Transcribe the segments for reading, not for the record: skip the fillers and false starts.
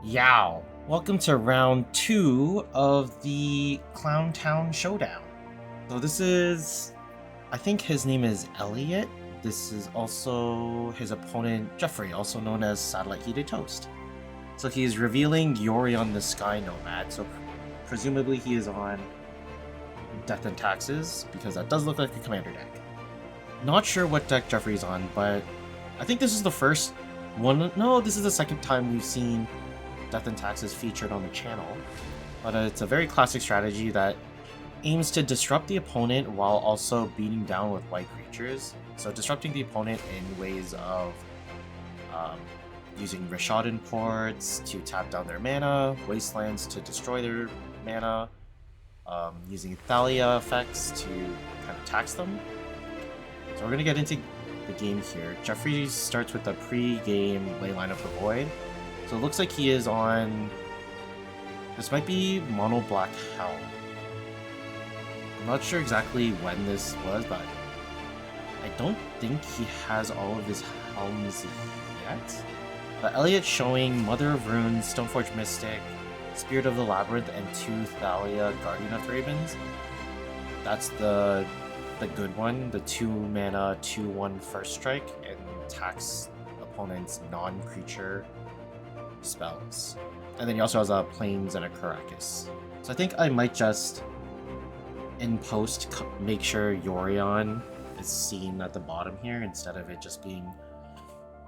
Yow! Welcome to round 2 of the Clown Town Showdown. So this is, I think his name is Elliot. This is also his opponent, Jeffrey, also known as SatelliteHeatedToast. So he's revealing Yorion the Sky Nomad, so presumably he is on Death and Taxes, because that does look like a commander deck. Not sure what deck Jeffrey's on, but I think this is the first one. No, this is the second time we've seen Death and Taxes featured on the channel, but it's a very classic strategy that aims to disrupt the opponent while also beating down with white creatures. So disrupting the opponent in ways of using Rishadan ports to tap down their mana, Wastelands to destroy their mana, using Thalia effects to kind of tax them. So we're going to get into the game here. Jeffrey starts with the pre-game Leyline of the Void. So it looks like he is on... This might be Mono Black Helm. I'm not sure exactly when this was, but I don't think he has all of his Helms yet. But Elliot showing Mother of Runes, Stoneforge Mystic, Spirit of the Labyrinth, and 2 Thalia Guardian of Ravens. That's the good one, the 2 mana, 2/1 first strike, and tax opponent's non-creature spells. And then he also has a Plains and a Karakas. So I think I might just, in post, make sure Yorion is seen at the bottom here instead of it just being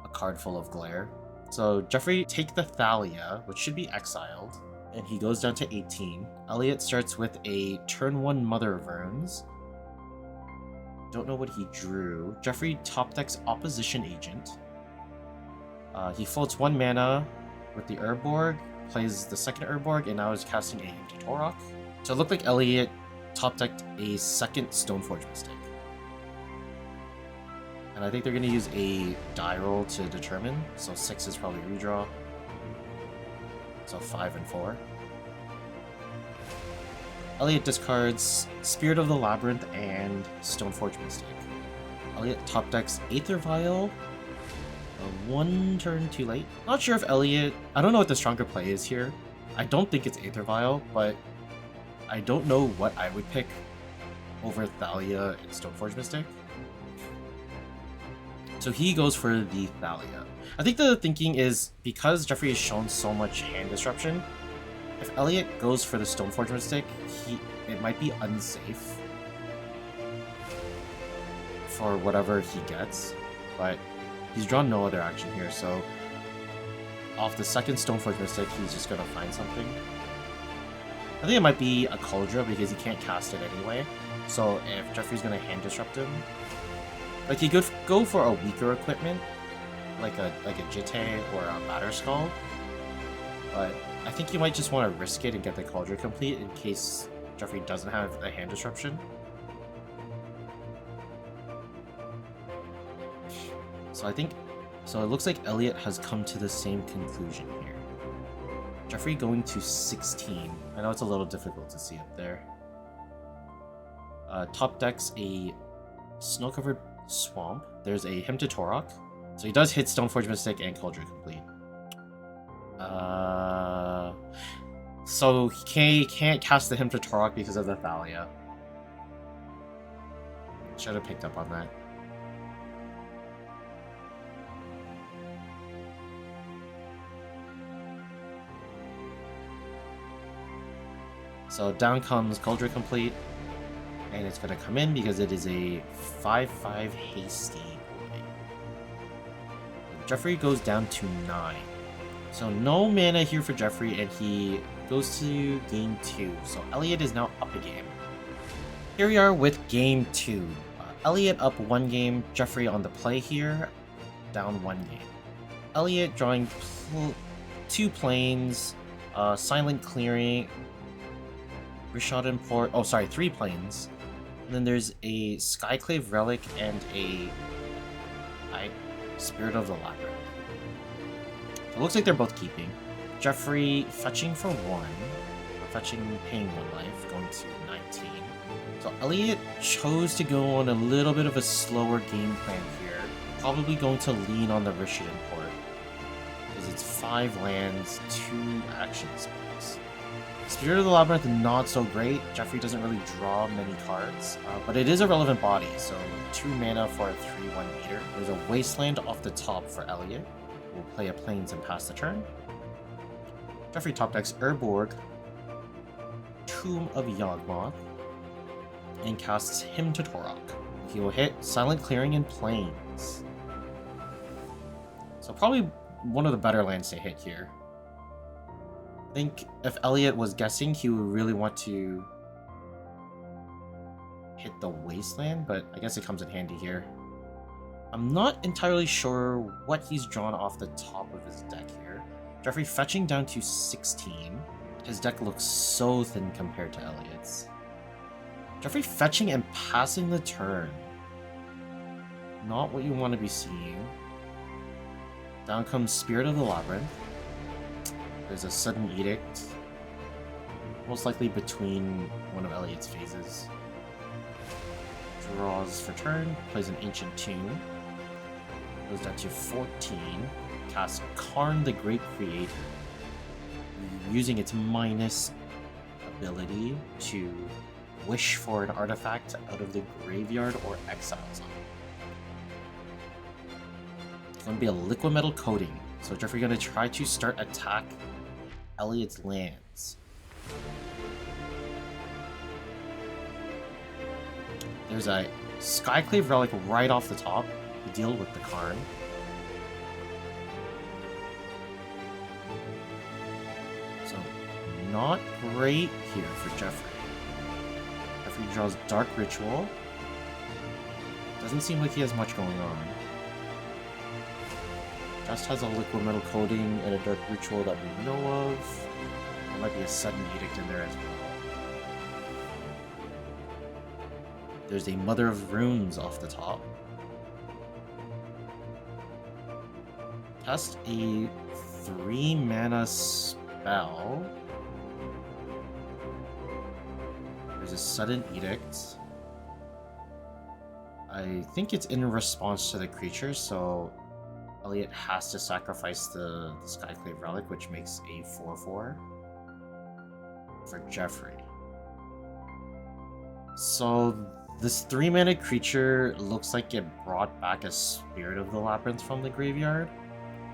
a card full of glare. So Jeffrey take the Thalia, which should be exiled, and he goes down to 18. Elliot starts with a turn 1 Mother of Runes. Don't know what he drew. Jeffrey top decks Opposition Agent. He floats 1 mana with the Urborg, plays the second Urborg, and now is casting a Hymn to Torok. So it looked like Elliot top decked a second Stoneforge Mystic. And I think they're going to use a die roll to determine. So 6 is probably redraw. So 5 and 4. Elliot discards Spirit of the Labyrinth and Stoneforge Mystic. Elliot top decks Aether Vial. 1 turn too late. Not sure if Elliot... I don't know what the stronger play is here. I don't think it's Aether Vial, but I don't know what I would pick over Thalia and Stoneforge Mystic. So he goes for the Thalia. I think the thinking is, because Jeffrey has shown so much hand disruption, if Elliot goes for the Stoneforge Mystic, it might be unsafe for whatever he gets, but he's drawn no other action here, so off the second Stoneforge Mystic, he's just gonna find something. I think it might be a Cauldron because he can't cast it anyway, so if Jeffrey's gonna hand disrupt him, like he could go for a weaker equipment, like a Jitte or a Matter Skull, but I think you might just want to risk it and get the Cauldron complete in case Jeffrey doesn't have a hand disruption. So it looks like Elliot has come to the same conclusion here. Jeffrey going to 16. I know it's a little difficult to see up there. Top decks a Snow-Covered Swamp. There's a Hymn to Torok. So he does hit Stoneforge Mystic and Cauldron complete. So he can't cast the Hymn to Torok because of the Thalia. Should have picked up on that. So down comes Cauldron complete, and it's going to come in because it is a 5/5 hasty. Jeffrey goes down to 9. So no mana here for Jeffrey, and he goes to game 2. So Elliot is now up a game. Here we are with game 2. Elliot up 1 game, Jeffrey on the play here, down 1 game. Elliot drawing 2 planes, Silent Clearing, Rishadan Port, 3 planes. And then there's a Skyclave Relic and a Spirit of the Labyrinth. It looks like they're both keeping. Jeffrey fetching for 1, paying 1 life, going to 19. So Elliot chose to go on a little bit of a slower game plan here. Probably going to lean on the Rishadan Port, because It's 5 lands, 2 action spells. Spirit of the Labyrinth, not so great. Jeffrey doesn't really draw many cards, but it is a relevant body, so 2 mana for a 3/1 meter. There's a Wasteland off the top for Elliot. We'll play a Plains and pass the turn. Jeffrey top decks Urborg, Tomb of Yawgmoth, and casts Hymn to Torok. He will hit Silent Clearing and Plains. So probably one of the better lands to hit here. I think if Elliot was guessing, he would really want to hit the Wasteland, but I guess it comes in handy here. I'm not entirely sure what he's drawn off the top of his deck here. Jeffrey fetching down to 16. His deck looks so thin compared to Elliot's. Jeffrey fetching and passing the turn. Not what you want to be seeing. Down comes Spirit of the Labyrinth. There's a Sudden Edict. Most likely between one of Elliot's phases. Draws for turn. Plays an Ancient Tomb. Goes down to 14. Casts Karn the Great Creator. Using its minus ability to wish for an artifact out of the graveyard or exile zone. It's going to be a liquid metal coating. So Jeffrey going to try to start attack Elliot's lands. There's a Skyclave Relic right off the top to deal with the Karn. So not great here for Jeffrey. Jeffrey draws Dark Ritual. Doesn't seem like he has much going on. Just has a liquid metal coating and a Dark Ritual that we know of. There might be a Sudden Edict in there as well. There's a Mother of Runes off the top. Cast a 3 mana spell. There's a Sudden Edict. I think it's in response to the creature, so Elliot has to sacrifice the Skyclave Relic, which makes a 4/4 for Jeffrey. So this 3 mana creature looks like it brought back a Spirit of the Labyrinth from the graveyard.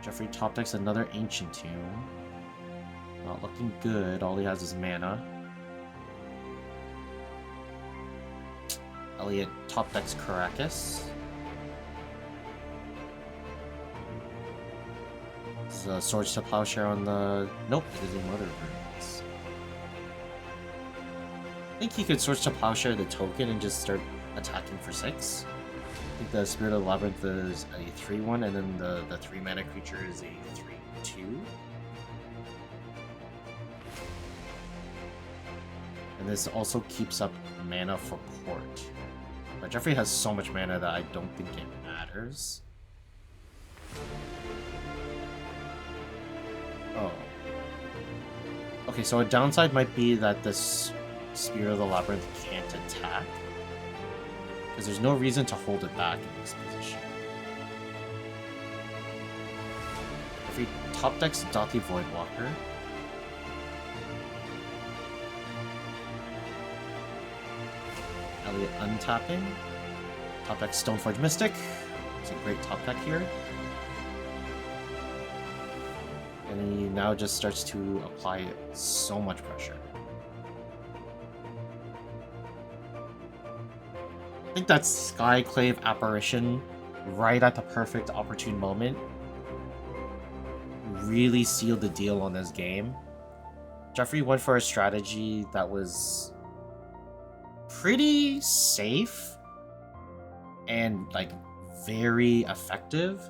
Jeffrey top decks another Ancient Tomb. Not looking good, all he has is mana. Elliot top decks Caracas. Is a Swords to Plowshare on the... Nope, it is a Mother of Runes. I think he could Swords to Plowshare the token and just start attacking for 6. I think the Spirit of the Labyrinth is a 3/1, and then the 3 mana creature is a 3/2. And this also keeps up mana for Port. But Jeffrey has so much mana that I don't think it matters. Oh. Okay, so a downside might be that this Spirit of the Labyrinth can't attack. Because there's no reason to hold it back in this position. If he top decks Dathi Voidwalker, Elliot untapping, top deck Stoneforge Mystic. It's a great top deck here. And he now just starts to apply so much pressure. I think that Skyclave Apparition right at the perfect opportune moment really sealed the deal on this game. Jeffrey went for a strategy that was pretty safe and like very effective,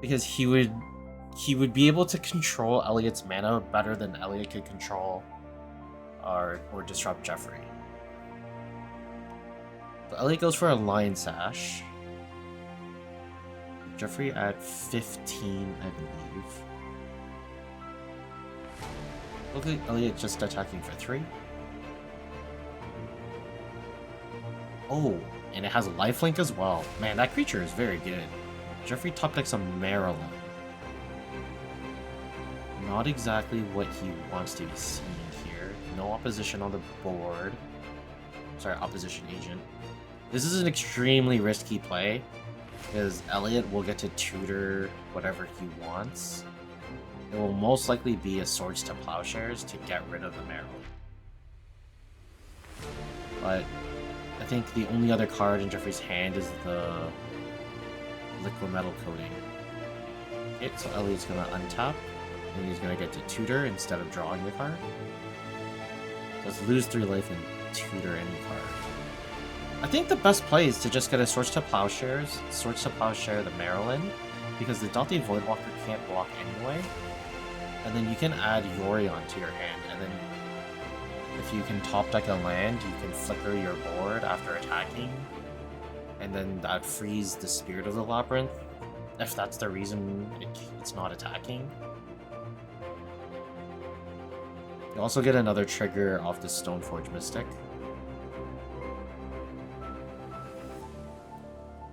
because he would be able to control Elliot's mana better than Elliot could control or disrupt Jeffrey. So Elliot goes for a Lion Sash. Jeffrey at 15, I believe. Look at Elliot just attacking for 3. Oh, and it has a lifelink as well. Man, that creature is very good. Jeffrey top decks a Maryland. not exactly what he wants to be seeing here. No opposition on the board. Sorry, opposition agent. This is an extremely risky play, because Elliot will get to tutor whatever he wants. It will most likely be a Swords to Plowshares to get rid of the Marrow. But I think the only other card in Jeffrey's hand is the Liquid Metal Coating. Okay, so Elliot's gonna untap, and he's gonna get to tutor instead of drawing the card. Let's lose 3 life and tutor any card. I think the best play is to just get a Swords to Plowshares, Swords to Plowshare the Maryland, because the Dante Voidwalker can't block anyway. And then you can add Yorion to your hand, and then if you can top deck a land, you can flicker your board after attacking, and then that frees the Spirit of the Labyrinth, if that's the reason it's not attacking. You also get another trigger off the Stoneforge Mystic.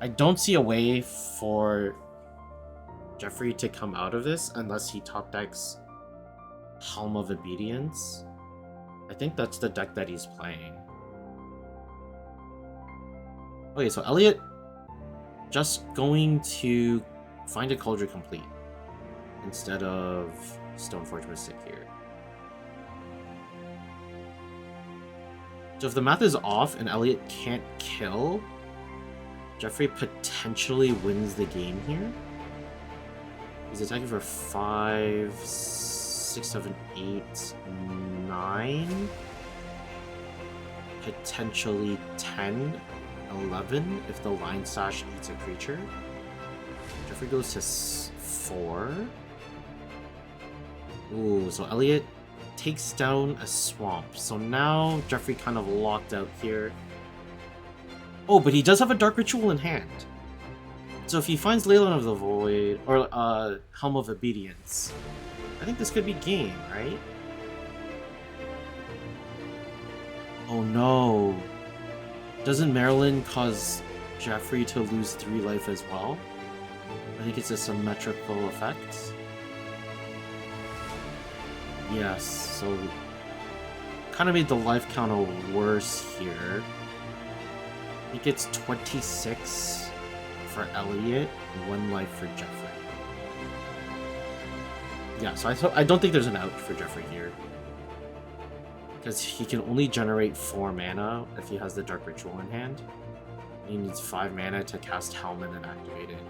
I don't see a way for Jeffrey to come out of this unless he top decks Helm of Obedience. I think that's the deck that he's playing. Okay, so Elliot just going to find a Cauldron Complete instead of Stoneforge Mystic here. So if the math is off and Elliot can't kill, Jeffrey potentially wins the game here. He's attacking for 5, 6, 7, 8, 9. Potentially 10, 11 if the Line Sash eats a creature. Jeffrey goes to 4. Ooh, so Elliot takes down a swamp. So now Jeffrey kind of locked out here. Oh, but he does have a Dark Ritual in hand. So if he finds Leyline of the Void, or Helm of Obedience, I think this could be game, right? Oh no. Doesn't Maryland cause Jeffrey to lose 3 life as well? I think it's a symmetrical effect. Yes, so kind of made the life counter worse here. He gets 26 for Elliot, 1 life for Jeffrey. Yeah, so I don't think there's an out for Jeffrey here. Because he can only generate 4 mana if he has the Dark Ritual in hand. He needs 5 mana to cast Helm and then activate it.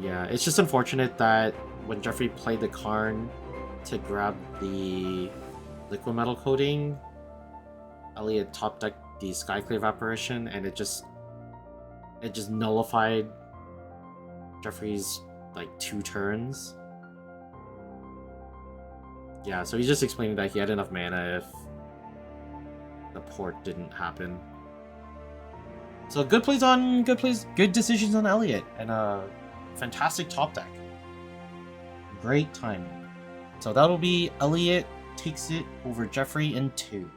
Yeah, it's just unfortunate that when Jeffrey played the Karn to grab the Liquid Metal Coating, Elliot top decked the Skyclave Apparition, and it just nullified Jeffrey's like 2 turns. Yeah, so he's just explaining that he had enough mana if the port didn't happen. So good decisions on Elliot, and a fantastic top deck. Great timing. So that'll be Elliot takes it over Jeffrey in 2.